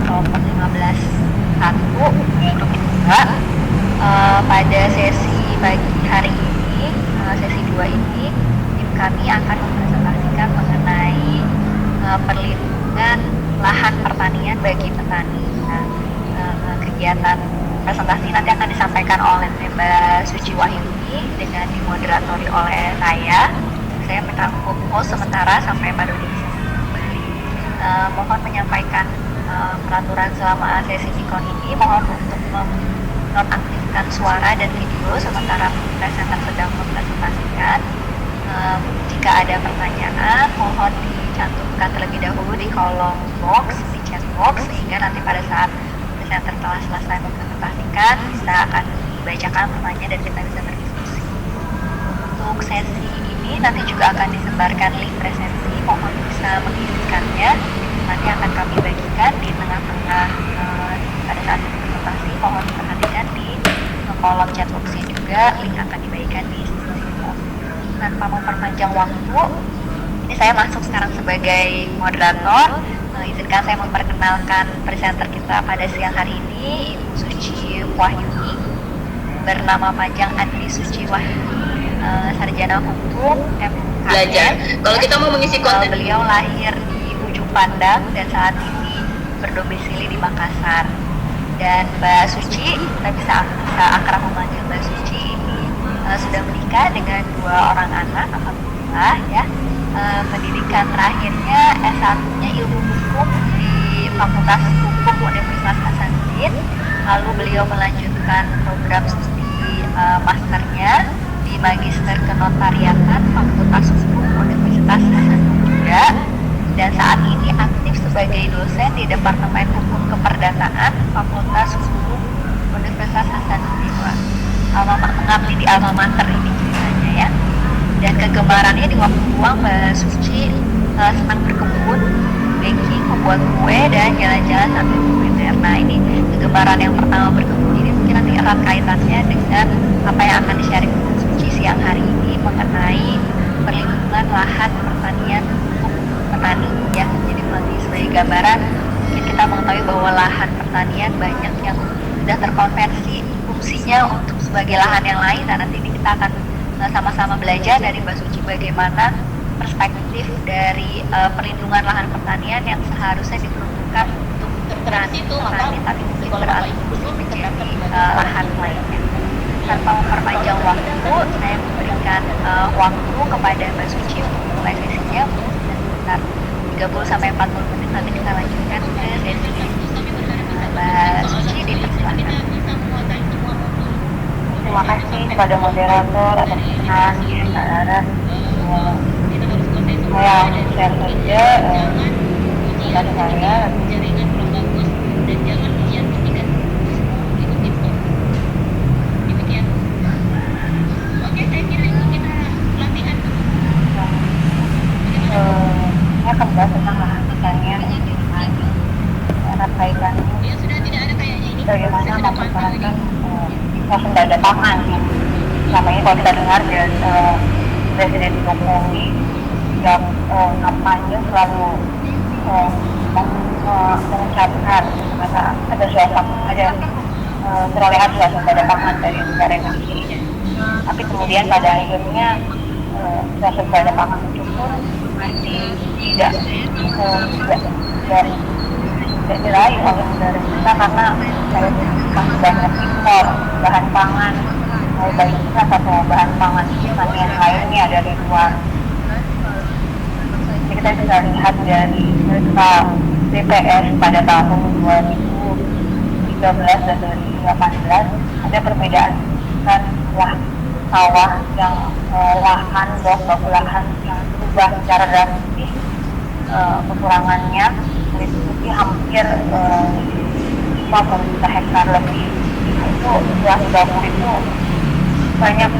nomor 15.1 untuk kedua. Pada sesi pagi hari ini, sesi 2 ini, tim kami akan mempresentasikan mengenai perlindungan lahan pertanian bagi petani. Kegiatan presentasi nanti akan disampaikan oleh Mbak Suci Wahyuni dengan dimoderatori oleh saya. Saya menanggung host sementara sampai Pak Dodi kembali. Mohon menyampaikan peraturan selama sesi Cikon ini. Mohon untuk menonaktifkan suara dan video sementara presenter sedang mempresentasikan. Jika ada pertanyaan, mohon dicantumkan terlebih dahulu di kolom box, di chat box, sehingga nanti pada saat presenter telah selesai mempresentasikan bisa akan dibacakan pertanyaan dan kita bisa berdiskusi. Untuk sesi ini nanti juga akan disebarkan link presensi, mohon bisa mengisikannya. Nanti akan kami bagikan di tengah-tengah pada saat presentasi. Mohon perhatikan di kolom chat boxnya juga, link akan dibagikan di situ. Tanpa memperpanjang waktu, ini saya masuk sekarang sebagai moderator. Izinkan saya memperkenalkan presenter kita pada siang hari ini, Ibu Suci Wahyuni, bernama panjang Andri Suci Wahyuni, sarjana hukum MKM. Belajar. Kalau kita mau mengisi konten, beliau lahir di Ujung Pandang dan saat ini berdomisili di Makassar. Dan Mbak Suci, kita bisa akrab memanggil Mbak Suci, ini sudah menikah dengan 2 orang anak, alhamdulillah ya. Pendidikan terakhirnya S1-nya ilmu hukum di Fakultas Hukum Universitas Hasanuddin. Lalu beliau melanjutkan program studi masternya di Magister Kenotariatan Fakultas Hukum Universitas Hasanuddin juga. Dan saat ini aktif sebagai dosen di Departemen Hukum Keperdataan Fakultas Hukum Universitas Hasanuddin. Mengabdi di alma mater ini ceritanya ya. Dan kegemarannya di waktu luang Mbak Suci senang berkebun, baking, membuat kue, dan jalan-jalan sambil kuliner. Nah, ini kegemaran yang pertama berkebun ini mungkin nanti erat kaitannya dengan apa yang akan di-sharing Mbak Suci siang hari ini mengenai perlindungan lahan pertanian untuk petani ya. Jadi sebagai gambaran, mungkin kita mengetahui bahwa lahan pertanian banyak yang sudah terkonversi fungsinya untuk sebagai lahan yang lain. Dan nanti ini kita akan sama-sama belajar dari Mbak Suci bagaimana perspektif dari perlindungan lahan pertanian yang seharusnya diperuntukkan untuk petani, tapi mungkin beralih menjadi lahan lainnya. Tanpa memperpanjang waktu, saya memberikan waktu kepada Mbak Suci untuk mulai sesinya sekitar 30-40 menit. Nanti kita lanjutkan ke sesi Mbak Suci, dipersilakan. Terima kasih kepada moderator atas perkenanannya, Kak Laras. Saya share saja dan saya akan bahas tentang lahan pertanian erat kaitannya bagaimana mempertahankan sumber daya pangan. Selama ini kalau kita dengar dari Presiden Jokowi yang kampanye selalu mengucapkan ada perolehan sumber daya pangan dari negara Indonesia. Tapi kemudian pada akhirnya sumber daya pangan itu pun masih tidak diraih oleh negara kita karena masih banyak impor bahan pangan, baik beras atau bahan pangan yang lainnya dari luar. Jadi kita bisa lihat dari data BPS pada tahun 2013 dan 2018 ada perbedaan kan sawah yang lahan lahan yang berubah secara drastis, kekurangannya meliputi hampir 50 juta hektar lebih. Itu luas gambut itu banyak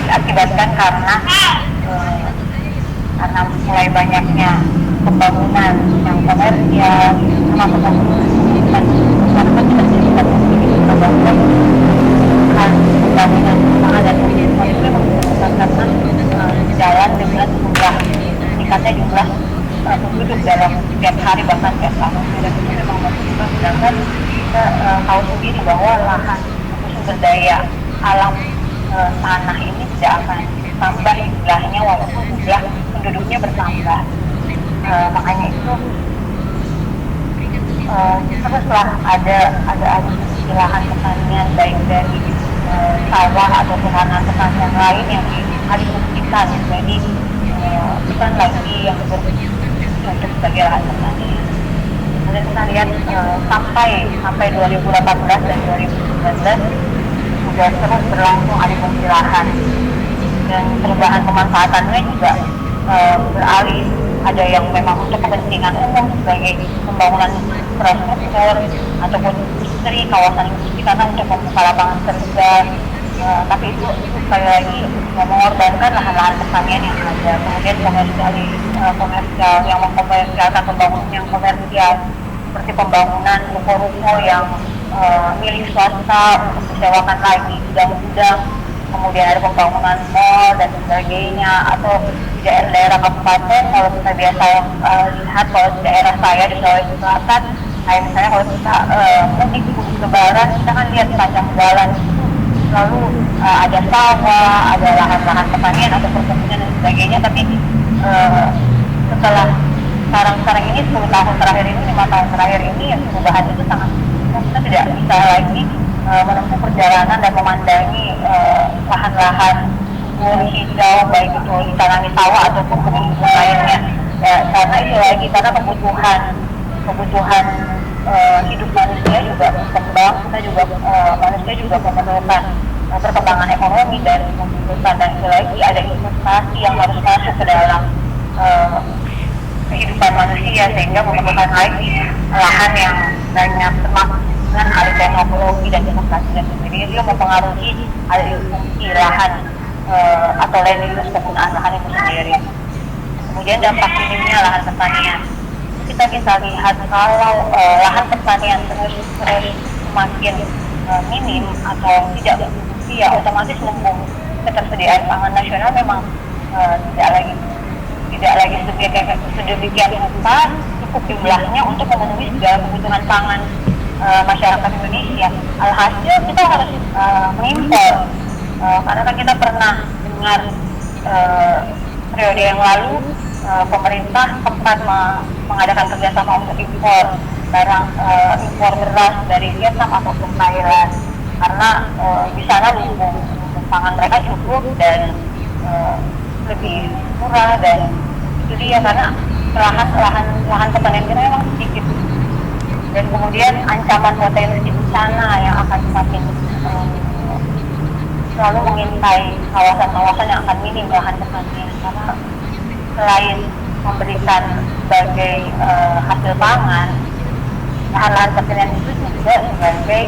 diakibatkan karena mulai banyaknya pembangunan yang komersial, sama pembangunan karena kita bisa membangun pembangunan dan pendidikan itu membutuhkan karena jalan dengan jumlah meningkatnya jumlah penduduk dalam setiap hari bahkan setiap tahun, dan itu memang menentukan. Sedangkan kita tahu sendiri bahwa lahan sumber daya alam tanah ini tidak akan tambah jumlahnya walaupun jumlah penduduknya bertambah. Makanya itu teruslah ada lahan pertanian baik dari sawah atau lahan pertanian lain yang dialihfungsikan, jadi bukan lagi yang berfungsi untuk sebagai lahan pertanian. Kemudian kita lihat sampai 2018 dan 2019 sudah terus berlangsung alihfungsi lahan, dan perubahan pemanfaatannya juga beralih. Ada yang memang untuk kepentingan umum sebagai pembangunan infrastruktur ataupun industri, kawasan industri karena untuk membuka lapangan kerja. Tapi itu sekali lagi mengorbankan lahan-lahan pertanian yang ada. Kemudian komersial yang mengkomersialkan pembangunan yang komersial seperti pembangunan ruko-ruko yang milik swasta untuk disewakan lagi gudang-gudang. Kemudian ada pembangunan mall dan sebagainya, atau di daerah-daerah kabupaten. Kalau kita biasa lihat, kalau di daerah saya di Sulawesi Selatan, kayak misalnya kalau kita mudik lebaran, kita kan lihat sepanjang jalan lalu ada sawah, ada lahan-lahan pertanian atau perkebunan dan sebagainya. Tapi setelah sekarang ini 10 tahun terakhir ini, 5 tahun terakhir ini, ya perubahan itu sangat, kita tidak bisa lagi menempuh perjalanan dan memandangi lahan-lahan hijau baik itu ditanami sawah ataupun kebutuhan lainnya, ya, karena itu lagi karena kebutuhan hidup manusia juga berkembang. Kita juga manusia juga memerlukan perkembangan ekonomi dan memerlukan, dan itu lagi ada investasi yang harus masuk ke dalam kehidupan manusia, sehingga memerlukan lagi lahan yang banyak termasuk dengan alih teknologi dan investasi dan sebagainya. Dia mempengaruhi alih-fungsi lahan atau land use, penggunaan lahan itu sendiri. Kemudian dampak minimnya lahan pertanian, kita bisa lihat kalau lahan pertanian terus semakin minim atau tidak berfungsi, ya otomatis lumbung ketersediaan pangan nasional memang tidak lagi sedemikian rupa cukup jumlahnya untuk memenuhi segala kebutuhan pangan masyarakat Indonesia. Alhasil kita harus mengimpor, karena kan kita pernah dengar periode yang lalu pemerintah sempat mengadakan kerjasama untuk impor impor beras dari Vietnam ataupun Thailand, karena di sana lumbung pangan mereka cukup dan lebih murah. Dan itu dia, karena lahan pertanian kita memang sedikit, dan kemudian ancaman potensi bencana yang akan semakin selalu mengintai kawasan-kawasan yang akan minim lahan pertanian, karena selain memberikan sebagai hasil pangan, lahan-lahan pertanian itu juga sebagai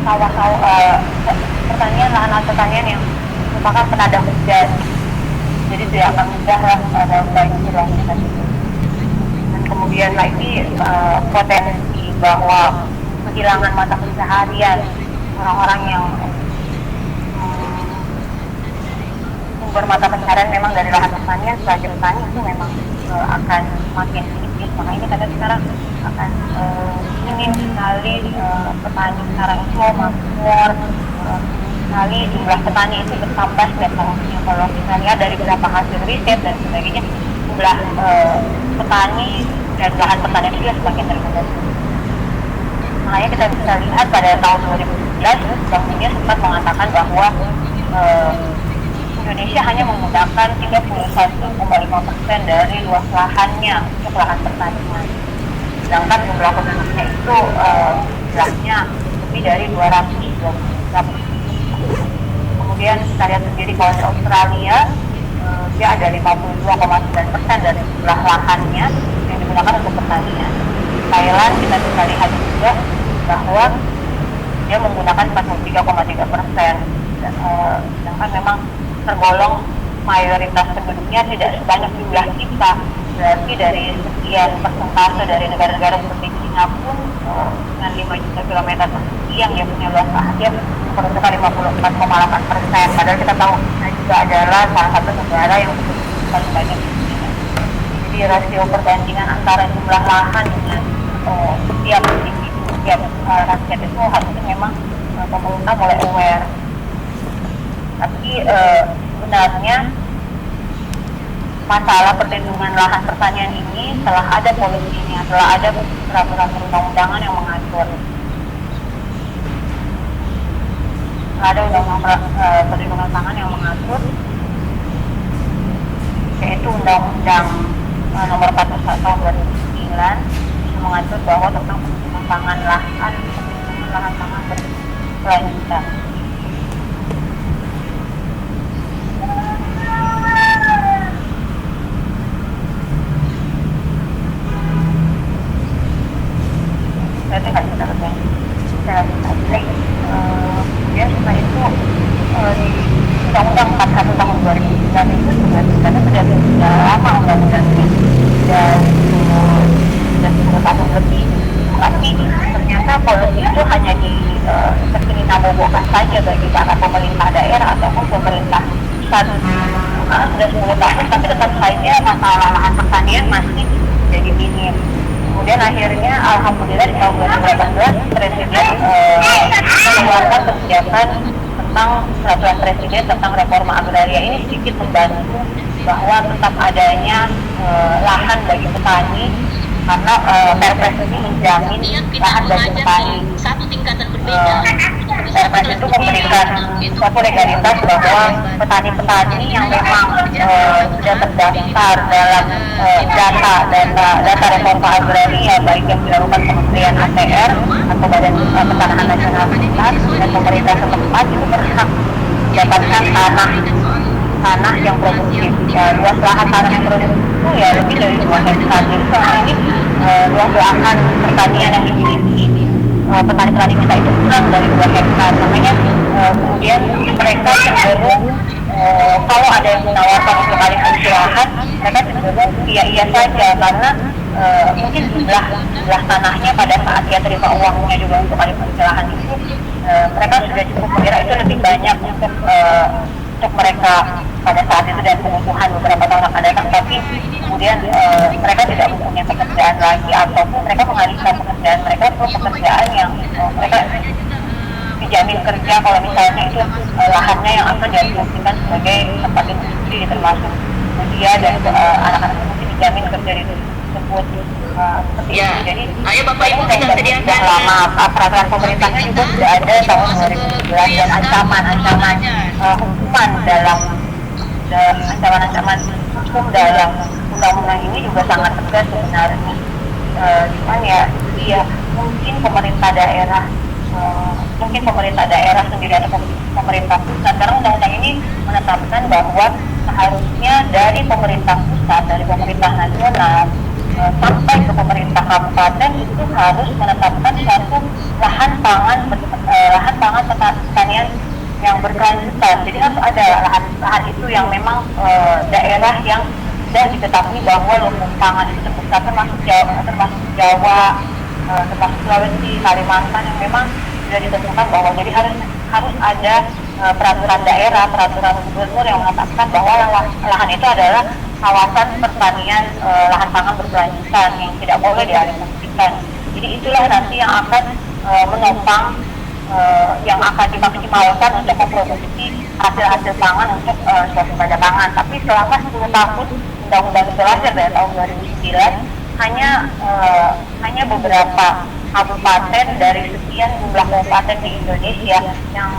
lahan-lahan pertanian yang merupakan penadah hujan, jadi tidak akan mudah dalam banjir yang kita itu. Dan kemudian lagi potensi bahwa kehilangan mata pencaharian orang-orang yang sumber mata pencaharian memang dari lahan pertanian sebagai petani itu memang akan makin sedikit. Makanya kita sekarang akan minim sekali petani sekarang itu makmur sekali, jumlah petani itu bertambah setiap tahunnya. Kalau kita lihat dari beberapa hasil riset dan sebagainya, jumlah petani dan lahan pertanian itu semakin terbatas. Makanya kita bisa lihat pada tahun 2011 Bank Dunia sempat mengatakan bahwa Indonesia hanya menggunakan 31,5% dari luas lahannya untuk lahan pertanian, sedangkan jumlah penduduknya itu jumlahnya lebih dari 200 juta. Kemudian kita lihat sendiri kalau di Australia dia ada 52,9% dari jumlah lahannya yang digunakan untuk pertanian. Thailand kita bisa lihat juga bahwa dia menggunakan 43,3%, sedangkan memang tergolong mayoritas penduduknya tidak sebanyak jumlah kita. Berarti dari sekian persentase dari negara-negara seperti China pun dengan 5 juta kilometer persegi yang dia punya luas lahan, dia memperuntukkan 54,8%. Padahal kita tahu China juga adalah salah satu negara yang paling banyak di dunia. Jadi rasio perbandingan antara jumlah lahan dengan setiap individu, setiap rakyat itu harusnya memang pemerintah mulai aware. Tapi sebenarnya masalah perlindungan lahan pertanian ini telah ada polisinya, telah ada peraturan perundang-undangan yang mengatur. Ada undang-undang perlindungan pangan yang mengatur, yaitu Undang-Undang Nomor 41 Tahun 2009 yang mengatur bahwa tentang perlindungan pangan lahan pangan berkelanjutan. Saya tidak bisa kemudian setelah itu di Undang-Undang 41 tahun 2009 itu sudah lama undang-undang ini sudah 10 tahun lebih, tapi ternyata polisi itu hanya dinabobokan saja bagi para pemerintah daerah ataupun pemerintah pusat. Sudah 10 tahun tapi tetap saja masalah lahan pertanian masih jadi minim. Kemudian akhirnya alhamdulillah di tahun 2018 Presiden mengeluarkan kebijakan tentang peraturan Presiden tentang reforma agraria. Ini sedikit membantu bahwa tetap adanya lahan bagi petani, karena Perpres ini menjamin lahan bagi petani. Satu tingkatan berbeda. Perpres itu memberikan suatu legalitas bahwa petani-petani yang memang sudah terdaftar dalam data reforma agraria, baik yang dilakukan Kementerian ATR atau Badan Pertanahan Nasional Setempat dan pemerintah setempat, itu berhak mendapatkan tanah yang produktif. Luas lahan tanah yang produktif itu ya lebih dari 2 hektar. Jadi selama ini luas lahan pertanian yang dimiliki petani-petani kita itu kurang dari 2 hektar. Makanya kemudian mereka cenderung kalau ada yang menawarkan untuk alih fungsi lahan, mereka cenderung iya saja, karena mungkin jumlah tanahnya pada saat dia terima uangnya juga untuk alih fungsi lahan itu mereka sudah cukup mengira itu lebih banyak untuk mereka pada saat itu dan kebutuhan beberapa tahun akan datang, tapi kemudian mereka tidak mempunyai pekerjaan lagi ataupun mereka mengalihkan pekerjaan mereka ke pekerjaan yang mereka dijamin kerja. Kalau misalnya itu lahannya yang akan diasumsikan sebagai tempat industri, termasuk media dan anak-anak mungkin dijamin kerja di tersebut. Seperti ya. itu. Jadi Ayo Bapak Ibu kita sediakan lama peraturan pemerintahnya juga sudah ada tahun 2011 dan ancaman hukuman dalam ancaman hukum dalam undang-undang ini juga sangat tegas sebenarnya. Cuman ya mungkin pemerintah daerah sendiri atau pemerintah pusat, karena undang-undang ini menetapkan bahwa seharusnya dari pemerintah pusat, dari pemerintah nasional sampai ke pemerintah kabupaten itu harus menetapkan suatu lahan pangan pertanian yang berkelanjutan. Jadi harus ada lahan itu yang memang daerah yang sudah diketahui bahwa lumbung pangan itu terbesar, termasuk Jawa, termasuk Sulawesi, Kalimantan, yang memang sudah ditentukan bahwa jadi harus ada peraturan daerah, peraturan gubernur yang menetapkan bahwa lahan itu adalah kawasan pertanian lahan pangan berkelanjutan yang tidak boleh dialihfungsikan. Jadi itulah nanti yang akan menopang yang akan dimaksimalkan untuk memproduksi hasil-hasil pangan untuk swasembada pangan. Tapi selama 10 tahun undang-undang itu lahir dari tahun 2009, hanya beberapa kabupaten dari sekian jumlah kabupaten di Indonesia yang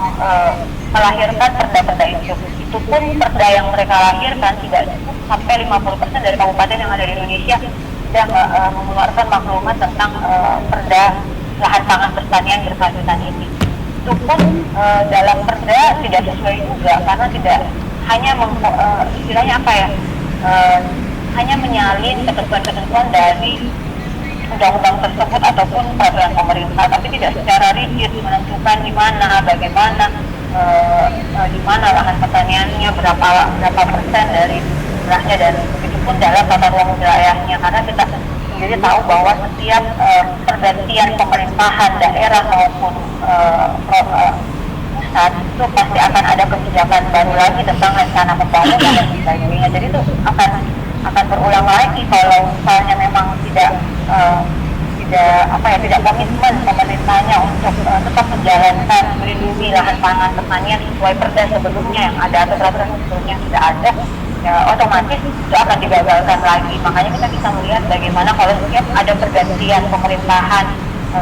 melahirkan perda-perda itu. Itu pun perda yang mereka lahirkan tidak cukup sampai 50% dari kabupaten yang ada di Indonesia sudah mengeluarkan maklumat tentang perda lahan pangan pertanian berkelanjutan ini. Itu pun dalam perda tidak sesuai juga, karena tidak hanya istilahnya apa ya, hanya menyalin ketentuan-ketentuan dari undang-undang tersebut ataupun peraturan pemerintah, tapi tidak secara rigid menentukan di mana, bagaimana, di mana lahan pertaniannya, berapa persen dari jumlahnya, dan begitu pun dalam tata ruang wilayahnya, karena kita sendiri tahu bahwa setiap pergantian pemerintahan daerah maupun pusat itu pasti akan ada kebijakan baru lagi tentang rencana pembangunan dan sebagainya. Jadi itu akan akan berulang lagi kalau misalnya memang tidak komitmen pemerintahnya untuk tetap menjalankan melindungi lahan pangan pertanian sesuai perda sebelumnya yang ada atau peraturan sebelumnya yang sudah ada, ya otomatis itu akan digagalkan lagi. Makanya kita bisa melihat bagaimana kalau setiap ada pergantian pemerintahan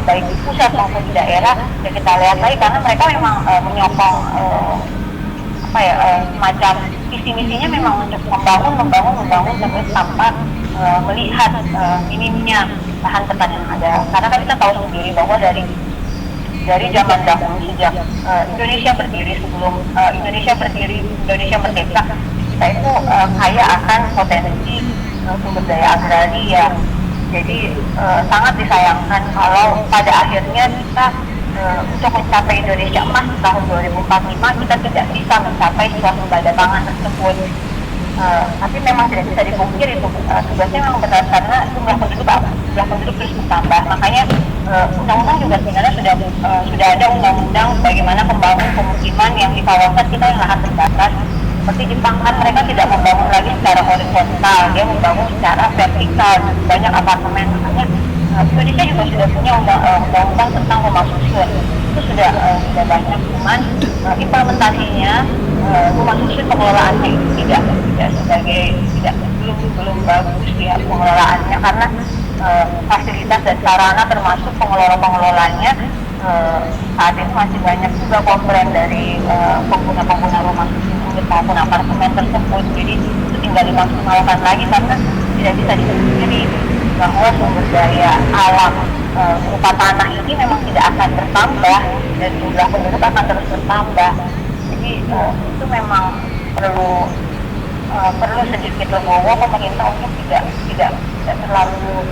baik di pusat maupun di daerah, ya kita lihat lagi karena mereka memang menyokong semacam visi misinya memang untuk membangun terus tanpa melihat minimnya lahan pertanian yang ada. Karena kan kita tahu sendiri bahwa dari zaman dahulu sejak Indonesia berdiri, sebelum Indonesia merdeka, kita itu kaya akan potensi sumber daya agraria. Jadi sangat disayangkan kalau pada akhirnya kita untuk mencapai Indonesia emas tahun 2045 kita tidak bisa mencapai swasembada pangan tersebut. Tapi memang tidak bisa dipungkiri itu tugasnya memang benar karena jumlah penduduk terus bertambah. Makanya undang-undang juga sebenarnya sudah ada undang-undang bagaimana membangun pemukiman yang di kawasan kita yang lahan terbatas. Seperti Jepang kan mereka tidak membangun lagi secara horizontal, dia membangun secara vertikal, banyak apartemen. Makanya Indonesia juga sudah punya undang-undang tentang rumah susun. Itu sudah banyak, cuman implementasinya rumah susun pengelolaannya itu tidak belum bagus ya pengelolaannya, karena fasilitas dan sarana termasuk pengelolanya saat ini masih banyak juga komplain dari pengguna rumah susun maupun apartemen tersebut. Jadi itu tinggal dimaksimalkan lagi karena tidak bisa dipungkiri bahwa sumber daya alam berupa tanah ini memang tidak akan bertambah dan jumlah penduduk akan terus bertambah. Jadi itu memang perlu sedikit legowo pemerintah untuk tidak terlalu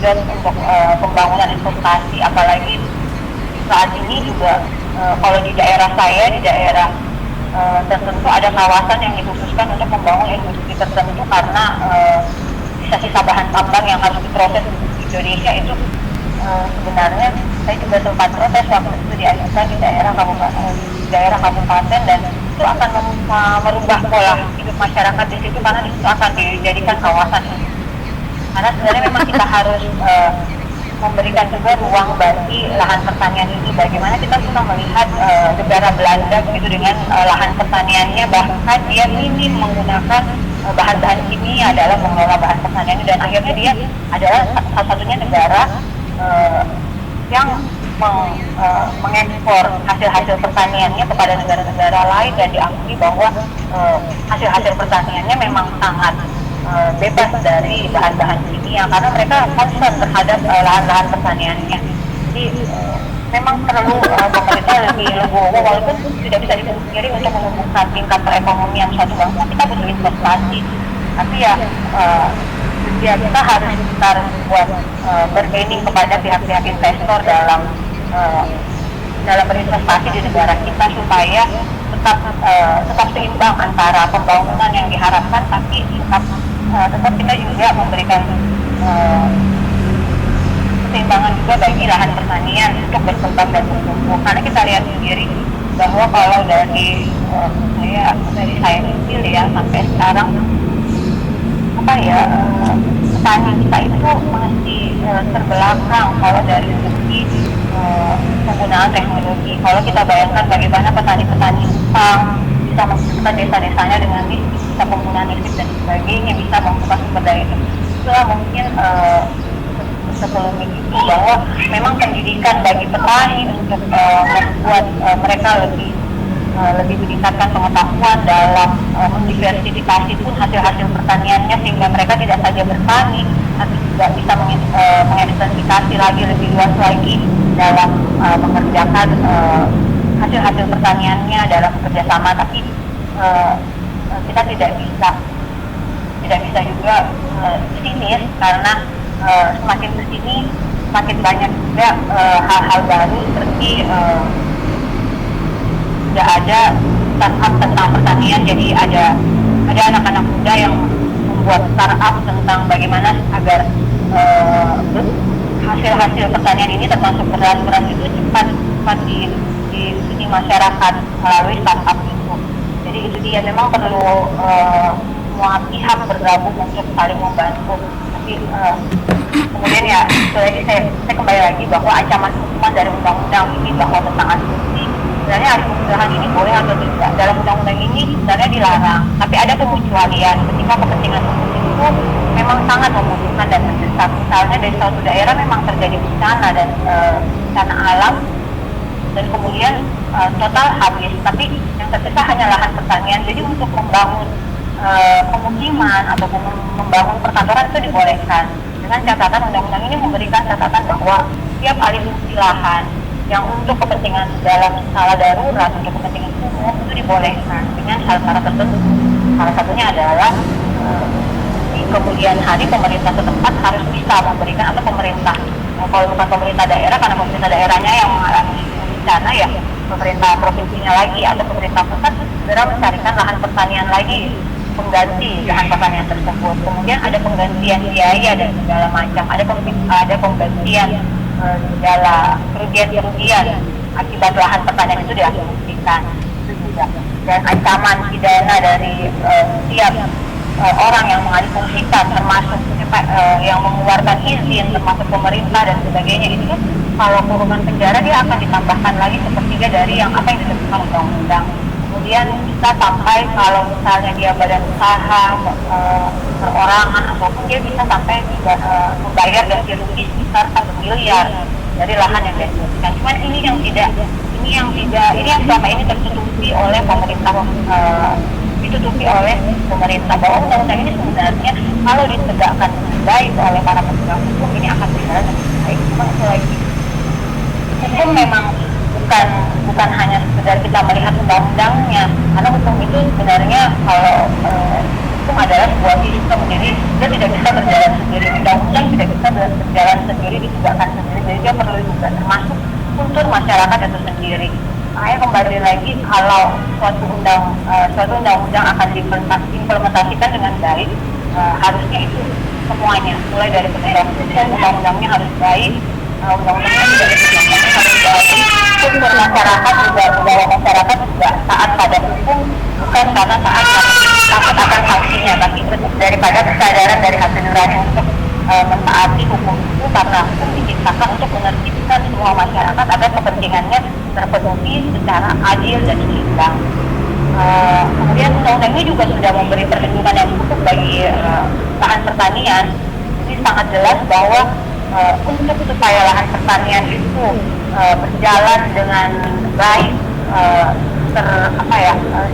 gas untuk pembangunan investasi, apalagi saat ini juga kalau di daerah tertentu ada kawasan yang dikhususkan untuk membangun industri tertentu karena sisa-sisa bahan tambang yang harus diproses di Indonesia itu sebenarnya saya juga sempat protes waktu itu diajukan di daerah kabupaten dan itu akan merubah pola hidup masyarakat di situ karena itu akan dijadikan kawasan. Karena sebenarnya memang kita harus memberikan juga ruang bagi lahan pertanian ini. Bagaimana kita bisa melihat negara Belanda begitu dengan lahan pertaniannya, bahkan dia minim menggunakan bahan-bahan kimia dalam mengelola bahan pertanian, dan akhirnya dia adalah satu-satunya negara yang mengekspor hasil-hasil pertaniannya kepada negara-negara lain dan diakui bahwa hasil-hasil pertaniannya memang sangat bebas dari bahan-bahan kimia karena mereka concern terhadap lahan-lahan pertaniannya. Jadi memang perlu pemerintah lebih legowo, walaupun tidak bisa dipungkiri untuk menumbuhkan tingkat perekonomian suatu bangsa kita butuh investasi. Tapi ya kita harus buat bergaining kepada pihak-pihak investor dalam berinvestasi di negara kita supaya tetap seimbang antara pembangunan yang diharapkan tapi tetap kita juga memberikan keseimbangan juga bagi lahan pertanian untuk berkembang dan bertumbuh. Karena kita lihat sendiri bahwa kalau dari saya kecil ya sampai sekarang petani kita itu masih terbelakang kalau dari segi penggunaan teknologi. Kalau kita bayangkan bagaimana petani-petani Jepang bisa menghidupkan desa-desanya dengan bisa penggunaan listrik dan sebagainya, bisa membuka sumber daya itu. Itulah mungkin sebelum itu bahwa memang pendidikan bagi petani untuk membuat mereka lebih meningkatkan pengetahuan dalam mendiversifikasi pun hasil-hasil pertaniannya sehingga mereka tidak saja bertani tapi juga bisa mengekstensifikasi lagi lebih luas lagi dalam mengerjakan hasil-hasil pertaniannya dalam kerjasama. Tapi kita tidak bisa juga sinis karena semakin kesini semakin banyak juga hal-hal baru seperti tidak ada startup tentang pertanian. Jadi ada anak-anak muda yang membuat startup tentang bagaimana agar hasil-hasil pertanian ini termasuk beras itu cepat di masyarakat melalui startup itu. Jadi itu dia memang perlu semua pihak bergabung untuk saling membantu. Tapi kemudian ya itu lagi saya kembali lagi bahwa ancaman hukuman dari undang-undang ini bahwa tentang asumsi sebenarnya alih fungsi ini boleh atau tidak. Dalam undang-undang ini sebenarnya dilarang, tapi ada pengecualian ketika kepentingan umum itu memang sangat membutuhkan dan mendesak. Misalnya dari suatu daerah memang terjadi bencana dan bencana alam dan kemudian total habis, tapi yang tersisa hanya lahan pertanian. Jadi untuk membangun pemukiman atau membangun perkantoran itu dibolehkan, dengan catatan undang-undang ini memberikan catatan bahwa setiap alih fungsi lahan yang untuk kepentingan dalam skala darurat untuk kepentingan umum itu dibolehkan dengan syarat-syarat tertentu. Salah satunya adalah di kemudian hari pemerintah setempat harus bisa memberikan, atau pemerintah, kalau bukan pemerintah daerah karena pemerintah daerahnya yang mengalami bencana ya pemerintah provinsinya lagi atau pemerintah pusat segera mencarikan lahan pertanian lagi pengganti lahan pertanian tersebut. Kemudian ada penggantian biaya dan segala macam, ada penggantian segala kerugian akibat lahan pertanian itu diasumsikan juga. Dan ancaman pidana dari setiap orang yang mengalihfungsikan, termasuk yang mengeluarkan izin, termasuk pemerintah dan sebagainya, itu kan kalau kurungan penjara dia akan ditambahkan lagi sepertiga dari yang apa yang ditentukan undang-undang. Kemudian bisa sampai kalau misalnya dia badan usaha, perorangan, ataupun dia bisa sampai membayar ganti rugi sekitar 1 miliar dari lahan yang diasumsikan. Cuman ini yang selama ini tertutupi oleh pemerintah, ditutupi oleh pemerintah, bahwa undang-undang ini sebenarnya kalau ditegakkan baik oleh para penegak hukum ini akan berjalan dengan baik. Cuma itu lagi, hukum memang bukan hanya sekedar kita melihat undang-undangnya, karena hukum itu sebenarnya kalau hukum adalah sebuah sistem, jadi dia tidak bisa berjalan sendiri. Undang-undang tidak bisa berjalan sendiri, ditegakkan sendiri, jadi dia perlu juga termasuk unsur masyarakat itu sendiri. Makanya kembali lagi, kalau suatu undang-undang akan diimplementasikan dengan baik, harusnya itu semuanya, mulai dari penegak hukum, undang-undangnya harus baik, undang-undangnya juga harus baik, unsur masyarakat juga, bahwa masyarakat juga taat pada hukum, bukan karena taat takut akan sanksinya, tapi daripada kesadaran dari hati nurani untuk mentaati hukum itu, karena hukum diciptakan untuk menertibkan semua masyarakat agar kepentingannya terpenuhi secara adil dan seimbang. Kemudian undang-undang ini juga sudah memberi perlindungan yang cukup bagi lahan pertanian. Jadi sangat jelas bahwa untuk supaya lahan pertanian itu berjalan dengan baik,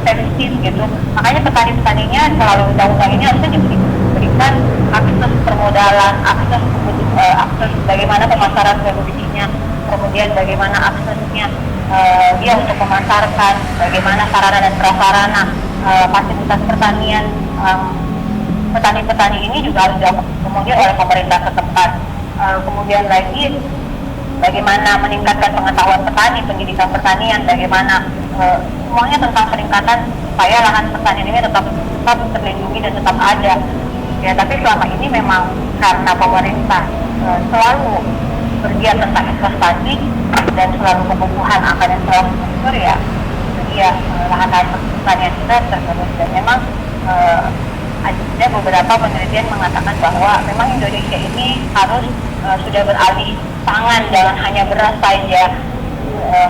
sensitif gitu. Makanya petani-petaninya selalu undang-undang ini harusnya diberikan akses permodalan, akses bagaimana pemasaran produksinya, kemudian bagaimana aksesnya dia untuk memasarkan, bagaimana sarana dan prasarana fasilitas pertanian. Petani-petani ini juga harus diakomodir oleh pemerintah setempat. Kemudian lagi bagaimana meningkatkan pengetahuan petani, pendidikan pertanian, bagaimana semuanya tentang peningkatan supaya lahan pertanian ini tetap terlindungi dan tetap ada. Ya, tapi selama ini memang karena pemerintah selalu bergiat tentang investasi dan selalu kebutuhan akan yang selalu mengukur ya, jadi ya lahan pertanian kita tergerus. Dan memang ada beberapa penelitian mengatakan bahwa memang Indonesia ini harus sudah beralih pangan, jangan hanya beras saja.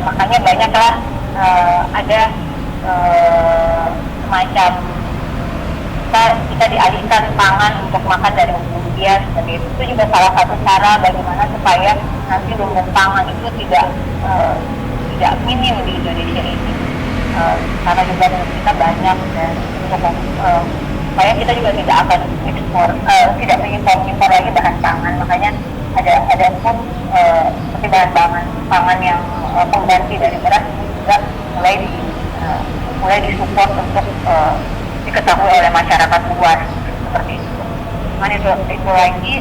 Makanya banyaklah ada semacam kita dialihkan pangan untuk makan dari ungguan, seperti itu juga salah satu cara bagaimana supaya nanti lumbung pangan itu tidak minim di Indonesia ini, karena juga kita banyak dan supaya kita juga tidak akan tidak mengimpor lagi bahan pangan. Makanya ada pun seperti bahan pangan yang pengganti dari beras juga mulai disupport untuk diketahui oleh masyarakat luas seperti itu. Cuman itu lagi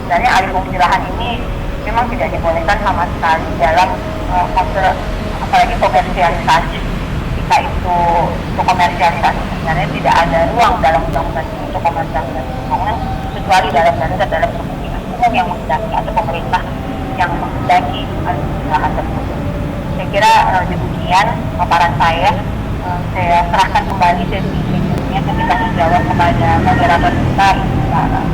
sebenarnya alih fungsi lahan ini memang tidak dibolehkan sama sekali dalam apalagi komersialisasi. Jika itu untuk komersialisasi, sebenarnya tidak ada ruang dalam undang-undang untuk komersialisasi bangunan kecuali dalam kepentingan umum yang menghendaki atau pemerintah yang menghendaki alih fungsi lahan tersebut. Saya kira demikian paparan saya serahkan kembali sesi berikutnya. itu dikasih jawab kepada moderator kita sekarang.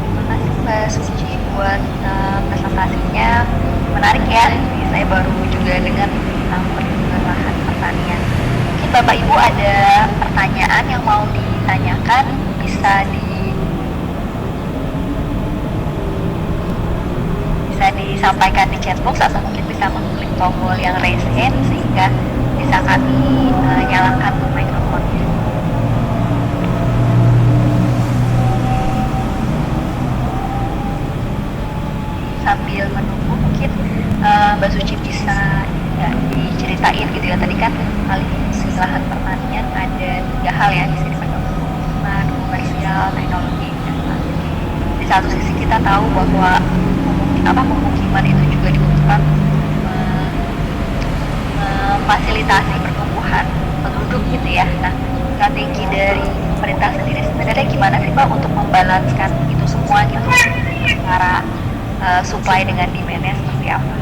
Terima kasih Mbak Suci buat presentasinya, menarik ya. Saya baru juga dengar tentang perlindungan lahan pertanian. Mungkin Bapak Ibu ada pertanyaan yang mau ditanyakan, bisa disampaikan di chat box atau mungkin bisa mengklik tombol yang raise hand sehingga bisa kami nyalakan mikrofonnya. Sambil menunggu mungkin Mbak Suci bisa diceritain gitu ya, tadi kan alih fungsi lahan pertanian ada 3 hal ya, bisa dipakai untuk pemukiman, komersial, teknologi, dan lain. Di satu sisi kita tahu bahwa pemukiman itu juga dibutuhkan memfasilitasi pertumbuhan penduduk gitu ya. Nah, strategi dari pemerintah sendiri sebenarnya gimana sih Pak untuk membalanskan itu semua gitu, antara supply dengan demand-nya seperti apa?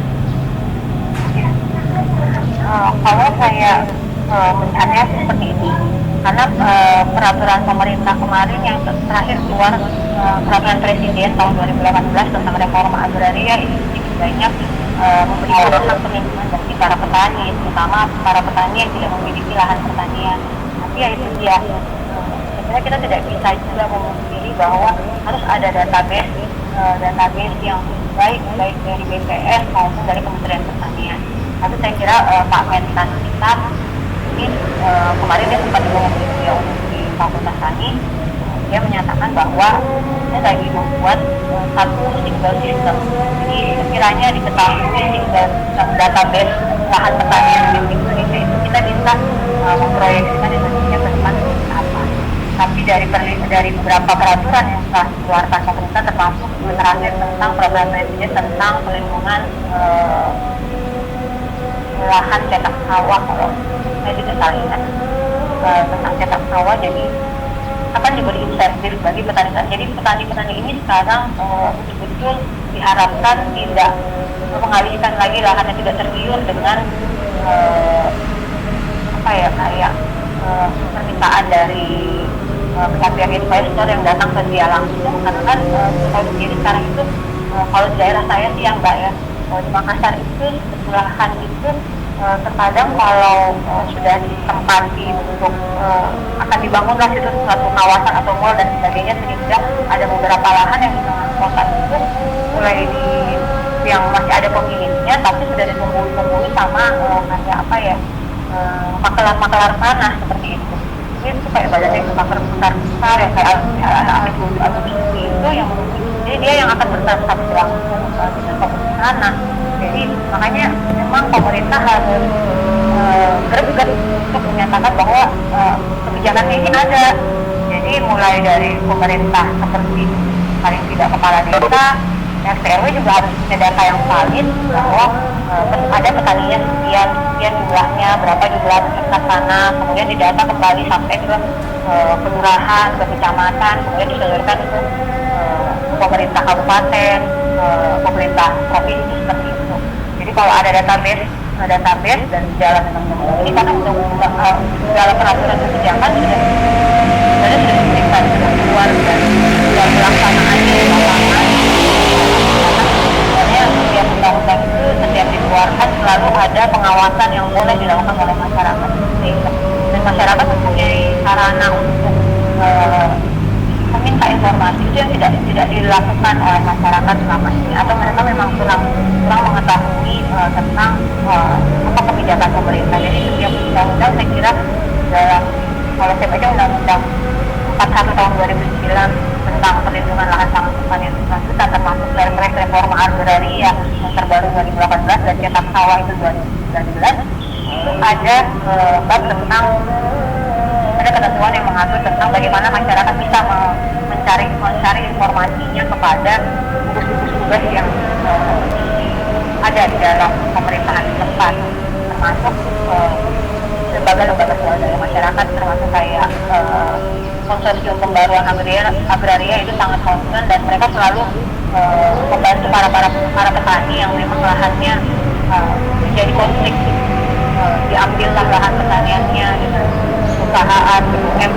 Kalau saya melihatnya seperti ini, karena peraturan pemerintah kemarin yang terakhir keluar, peraturan presiden tahun 2018 tentang reforma agraria itu sedikit banyak memberikan hak pelindungan bagi para petani, terutama para petani yang tidak memiliki lahan pertanian. Tapi ya itu dia, sebenarnya kita tidak bisa juga memungkiri bahwa harus ada database yang baik dari BPS maupun dari Kementerian Pertanian. Tapi saya kira Pak Mentan kita ini kemarin dia sempat mengumumkan di Fakultas Tani, dia menyatakan bahwa dia lagi membuat satu single system. Jadi sekiranya diketahui single database lahan pertanian di Indonesia itu kita bisa memproyeksikan Indonesia ke depan seperti apa. Tapi dari beberapa peraturan yang telah dikeluarkan pemerintah, termasuk terakhir tentang peraturan presiden tentang pelindungan lahan cetak sawah, kalau saya tidak salah ingat tentang cetak sawah, jadi akan diberi insentif bagi petani-petani. Jadi petani-petani ini sekarang betul-betul diharapkan tidak mengalihkan lagi lahan yang tidak tergiur dengan permintaan dari pihak investor yang datang ke dia langsung. Karena kan kalau sendiri sekarang itu kalau di daerah saya sih yang Mbak ya, di Makassar itu lahan itu terkadang kalau sudah ditempati untuk akan dibangunlah itu suatu kawasan atau mall dan sebagainya, sehingga ada beberapa lahan yang di tengah kota itu mulai yang masih ada pemiliknya tapi sudah ditunggui sama makelar tanah seperti itu. Itu kayak badannya itu makelar besar yang kayak Alumni itu yang jadi dia yang akan bertransaksi langsung dengan pemilik tanah. Jadi makanya memang pemerintah harus greget untuk menyatakan bahwa kebijakannya ini ada. Jadi mulai dari pemerintah seperti paling tidak kepala desa, RT RW juga harus punya data yang valid bahwa ada petaninya sekian jumlahnya, berapa jumlah hektar tanah, kemudian didata kembali sampai ke kelurahan, ke kecamatan, kemudian disalurkan ke pemerintah kabupaten, pemerintah provinsi seperti itu. Jadi kalau ada database dan jalan dengan ini karena dalam peraturan kebijakan sudah diberikan, sudah keluar dan sudah pelaksanaannya di lapangan. Sebenarnya setiap undang-undang itu setiap dikeluarkan selalu ada pengawasan yang boleh dilakukan oleh masyarakat. Dan masyarakat mempunyai sarana untuk meminta informasi itu yang tidak dilakukan oleh masyarakat selama ini, atau mereka memang kurang mengetahui tentang apa kebijakan pemerintah. Jadi setiap undang-undang saya kira dalam, kalau saya baca undang-undang 41 tahun 2009 tentang perlindungan lahan pangan pertanian berkelanjutan, termasuk perpres reforma agraria yang terbaru 2018 dan cetak sawah itu 2019, itu ada bab tentang ada ketentuan yang mengatur tentang bagaimana masyarakat bisa mencari informasinya kepada gugus-gugus tugas yang ada di dalam pemerintahan setempat, termasuk lembaga-lembaga swadaya masyarakat, termasuk kayak konsorsium pembaruan agraria itu sangat concern dan mereka selalu membantu para petani yang memang lahannya menjadi konflik diambillah lahan pertaniannya dengan perusahaan BUMN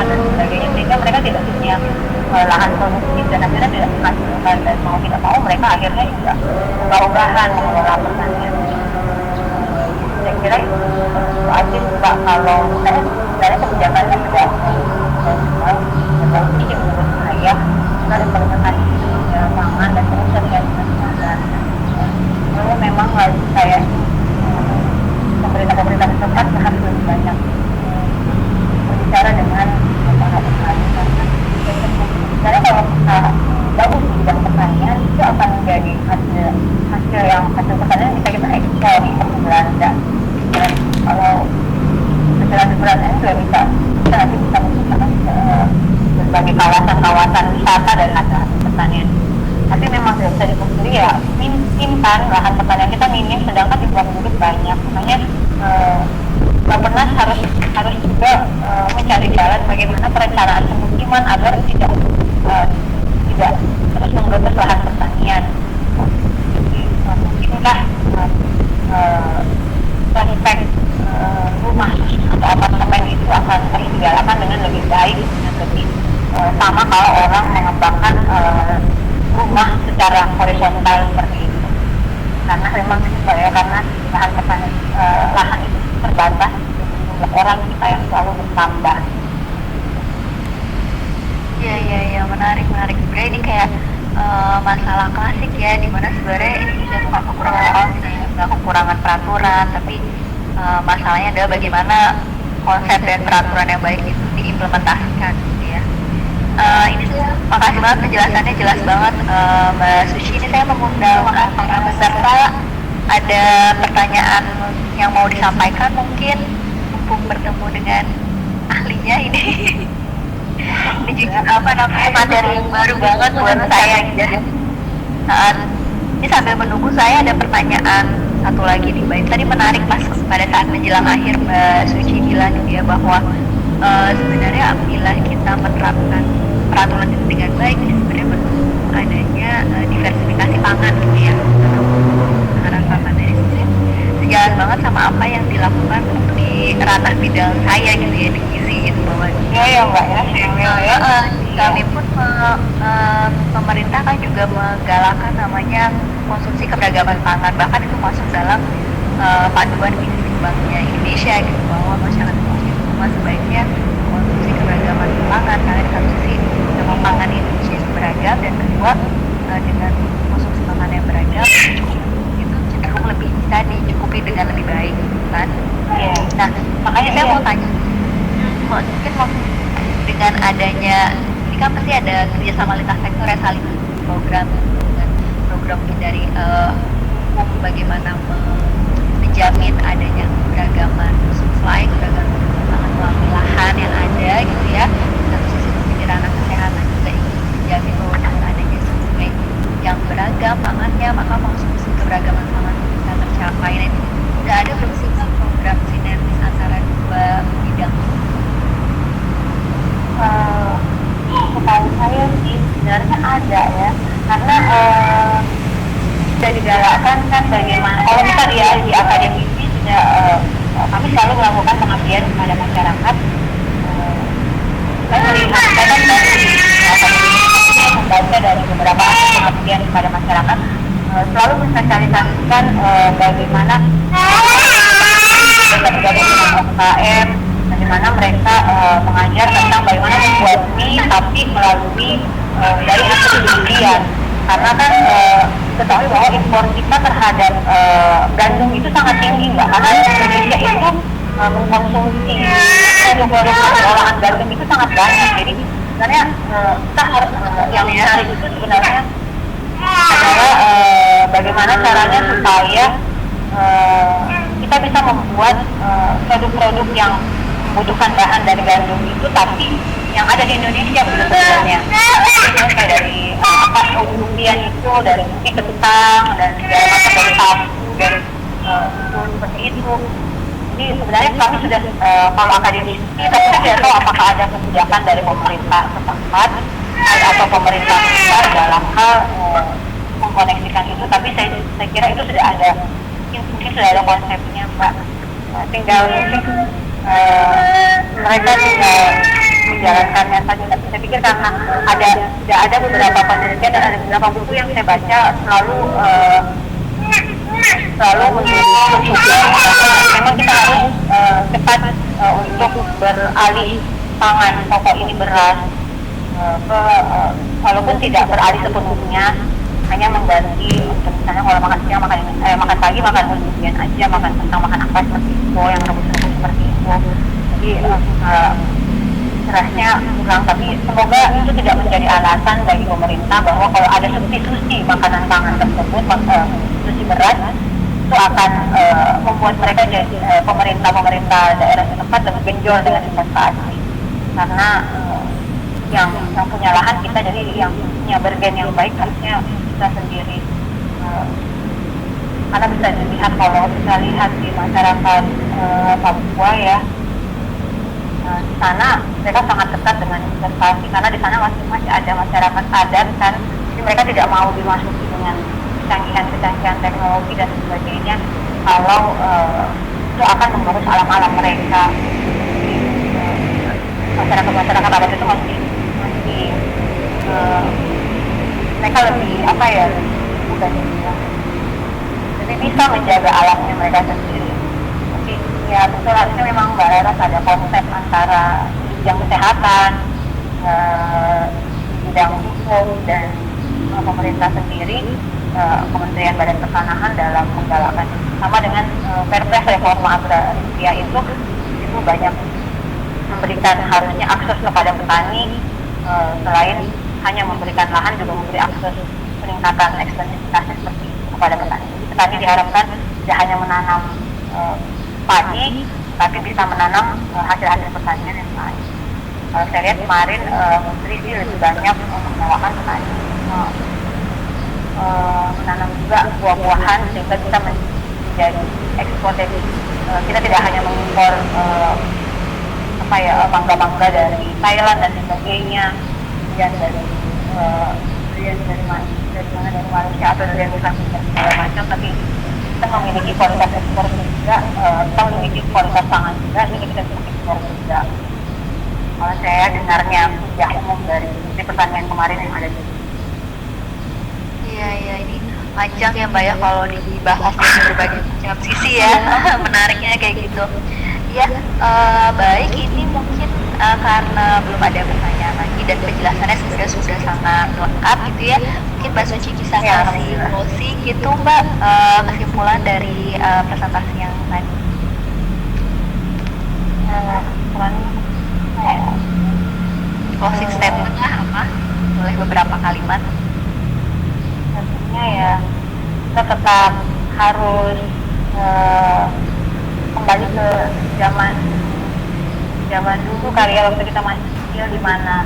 dan sebagainya, sehingga mereka tidak punya lahan produktif dan akhirnya tidak menghasilkan, dan mau tidak mau mereka akhirnya juga ogah-ogahan mengelola pertanian. Saya kira itu aja Mbak, kalau saya kebijakannya sudah bagus sih menurut saya, kita representasi pangan dan terus dan lalu memang harus saya pemerintah setempat harus lebih banyak berbicara dengan para petani, karena kalau kita bagus di bidang pertanian itu akan menjadi hasil pertanian bisa kita ekspor ke Belanda, dan kalau hasil Belanda itu juga kita nanti bisa menciptakan berbagai kawasan wisata dari hasil pertanian. Tapi memang tidak bisa dipungkiri ya, kan lahan pertanian kita minim, sedangkan di bawah penduduk banyak. Makanya Bapenas harus juga mencari jalan bagaimana perencanaan pemukiman agar tidak terus menggerus lahan pertanian. Mungkinkah prospek rumah atau apartemen itu akan terselenggarakan dengan lebih baik, dengan lebih sama kalau orang mengembangkan rumah secara horizontal seperti itu, karena memang karena lahan itu terbatas, jumlah orang kita yang selalu bertambah. Iya, menarik. Sebenarnya ini kayak masalah klasik ya, dimana sebenarnya ini juga bukan kekurangan peraturan, tapi masalahnya adalah bagaimana konsep dan peraturan yang baik itu diimplementasikan gitu ya. Ini makasih banget penjelasannya, jelas banget Mbak Suci. Ini saya mengundang para peserta, ada pertanyaan yang mau disampaikan mungkin, mumpung bertemu dengan ahlinya ini. Ini juga materi yang baru banget buat saya gitu. Ini sambil menunggu saya ada pertanyaan satu lagi nih Mbak. Tadi menarik pas pada saat menjelang akhir Mbak Suci bilang gitu ya, bahwa sebenarnya apabila kita menerapkan peraturan itu dengan baik, ini sebenarnya mendukung adanya diversifikasi pangan gitu ya, mendukung pangan dari sistem. Sejalan banget sama apa yang dilakukan di ranah bidang saya gitu ya, di gizi gitu, bahwa Ya Mbak ya. Kami pun pemerintah kan juga menggalakkan namanya konsumsi keberagaman pangan, bahkan itu masuk dalam panduan gizi seimbangnya Indonesia gitu, bahwa masyarakat Indonesia sebaiknya konsumsi keberagaman pangan, karena di satu sisi dengan pangan Indonesia beragam, dan kedua dengan konsumsi pangan yang beragam itu cenderung lebih bisa dicukupi dengan lebih baik kan. Nah makanya saya mau tanya, mungkin dengan adanya ini kan pasti ada kerjasama lintas sektor ya, saling program dengan program dari bagaimana menjamin adanya keberagaman selain keberagaman pangan melalui lahan yang ada gitu ya. Satu sisi di ranah kesehatan juga ingin menjamin bahwa dengan adanya sungai yang beragam pangannya, maka konsumsi keberagaman pangan bisa tercapai. Nah, itu sudah ada belum sih program sinergis antara dua bidang? Setahu saya sih sebenarnya ada ya, karena sudah digalakkan kan bagaimana kalau kita di akademisi sudah kami selalu melakukan pengabdian kepada masyarakat. Saya melihat, saya kan dari akademisi membaca dari beberapa aspek pengabdian kepada masyarakat, selalu mensosialisasikan bagaimana mereka bergabung dengan UKM, bagaimana mereka mengajar tentang bagaimana membuat mie tapi melalui dari hasil budidaya. Karena kan ketahui bahwa impor kita terhadap gandum itu sangat tinggi Mbak, karena Indonesia itu mengkonsumsi produk olahan gandum itu sangat banyak. Jadi sebenarnya kita harus yang menarik itu sebenarnya adalah bagaimana caranya supaya kita bisa membuat produk-produk yang membutuhkan bahan dari gandum itu, tapi yang ada di Indonesia begitu sebenarnya. Kayak dari umbian itu, dari mungkin kentang dan segala macam, dari tahu, dari seperti itu. Jadi sebenarnya kami sudah kalau akademisi, tapi saya tidak tahu apakah ada kebijakan dari pemerintah setempat atau pemerintah besar dalam hal mengkoneksikan itu. Tapi saya kira itu sudah ada, mungkin sudah ada konsepnya Mbak. tinggal mungkin mereka tinggal menjalankannya saja. Tapi saya pikir karena sudah ada beberapa penelitian dan ada beberapa buku yang saya baca selalu menunjukkan bahwa memang kita harus cepat untuk beralih pangan pokok ini beras walaupun tidak beralih sepenuhnya, hanya mengganti untuk misalnya kalau makan siang makan pagi makan kemudian aja, makan kentang makan apa seperti itu, yang rebus-rebus seperti itu. Jadi berasnya kurang, tapi semoga itu tidak menjadi alasan bagi pemerintah bahwa kalau ada substitusi makanan pangan tersebut, substitusi beras, itu akan membuat mereka jadi pemerintah daerah setempat lebih genjot dengan investasi, karena yang punya lahan kita, jadi yang punya bergen yang baik harusnya kita sendiri. Karena bisa dilihat, kalau kita lihat di masyarakat Papua ya, di sana mereka sangat ketat dengan investasi, karena di sana masih ada masyarakat adat kan, jadi mereka tidak mau dimasuki dengan kecanggihan teknologi dan sebagainya kalau itu akan mengurus alam-alam mereka. Masyarakat adat itu masih mereka lebih bukan lebih bisa menjaga alamnya mereka sendiri. Tapi ya betul, harusnya memang Mbak Laras ada konsep antara bidang kesehatan, bidang hukum dan pemerintah sendiri, Kementerian Badan Pertanahan dalam menggalakkan, sama dengan Perpres reforma agraria itu banyak memberikan harusnya akses kepada petani, selain hanya memberikan lahan juga memberi akses peningkatan ekstensivitasnya seperti itu kepada petani. Jadi petani diharapkan tidak hanya menanam padi, tapi bisa menanam hasil-hasil pertanian yang lain. Saya lihat kemarin Menteri sih lebih banyak menggalakkan petani menanam juga buah-buahan sehingga bisa menjadi ekspor. Jadi kita tidak hanya mengimpor mangga-mangga dari Thailand dan sebagainya, dan dari Malaysia atau dari segala macam, tapi kita memiliki kualitas ekspor juga, kita memiliki kualitas pangan juga, jadi kita bisa ekspor juga. Kalau saya dengarnya ya umum dari Menteri Pertanian kemarin yang ada di Iya, ini panjang ya Mbak ya kalau dibahas dari berbagai macam sisi ya. Menariknya kayak gitu. Ya, baik, ini mungkin karena belum ada pertanyaan lagi dan penjelasannya sebenarnya sudah sangat lengkap gitu ya. Mungkin Mbak Suci bisa kasih closing gitu Mbak, kesimpulan dari presentasi yang tadi. Closing statement lah apa? Boleh beberapa kalimat. Tentunya ya kita tetap harus kembali ke zaman dulu kali ya, waktu kita masih kecil, di mana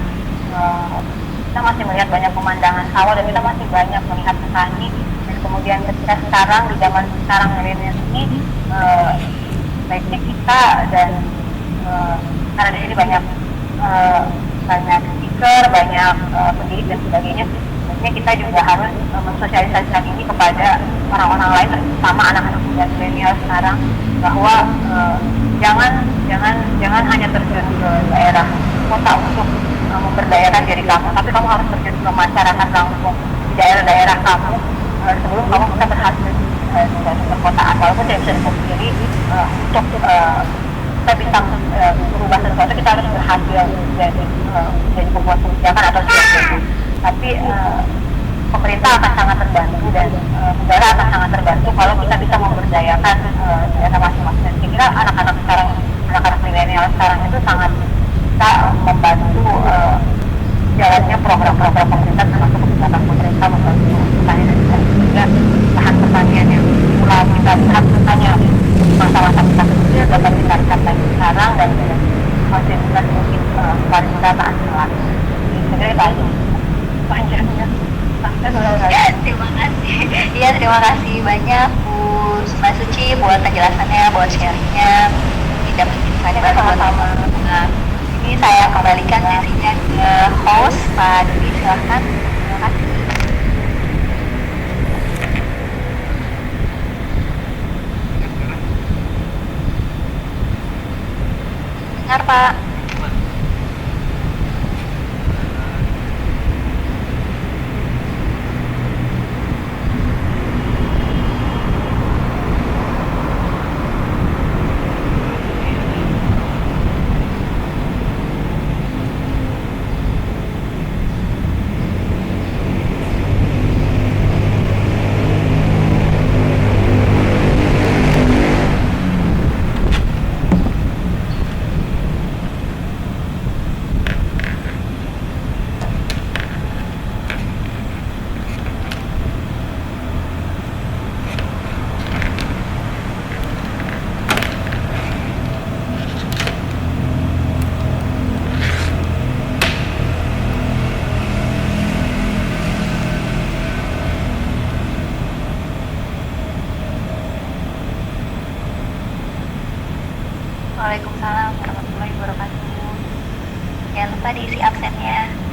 kita masih melihat banyak pemandangan sawah dan kita masih banyak melihat petani. Dan kemudian ketika sekarang, di zaman sekarang milenial ini, baiknya kita dan karena di sini banyak speaker, banyak pendidik dan sebagainya, baiknya kita juga harus mensosialisasikan ini kepada orang-orang lain, terutama anak-anak muda milenial sekarang, bahwa jangan hanya terjun ke daerah kota untuk memberdayakan diri kamu, tapi kamu harus terjun ke masyarakat kampung, di daerah-daerah kamu, sebelum kamu bisa berhasil di perkotaan. Walaupun tidak bisa dipungkiri, untuk kita bisa berubah sesuatu, kita harus berhasil jadi pembuat kebijakan atau sebagainya. Tapi pemerintah akan sangat terbantu dan negara akan sangat terbantu kalau kita bisa memberdayakan daerah masing-masing. Dan saya kira anak-anak milenial sekarang itu sangat bisa membantu jalannya program-program pemerintah, termasuk kebijakan pemerintah membantu petani dan juga lahan pertanian yang mulai kita lihat hanya masa-masa kita kecil dapat kita lihat lagi sekarang, dan masih mungkin pariwisata lagi. Jadi saya kira panjangnya. Terima kasih. Iya, terima kasih banyak Bu Mbak Suci buat penjelasannya, buat sharingnya. Tidak menginspirasi sama-sama. Nah, ini saya kembalikan sesinya ke host Pak Dudi, silahkan. Terima kasih. Pak. Waalaikumsalam warahmatullahi wabarakatuh. Jangan lupa diisi absennya.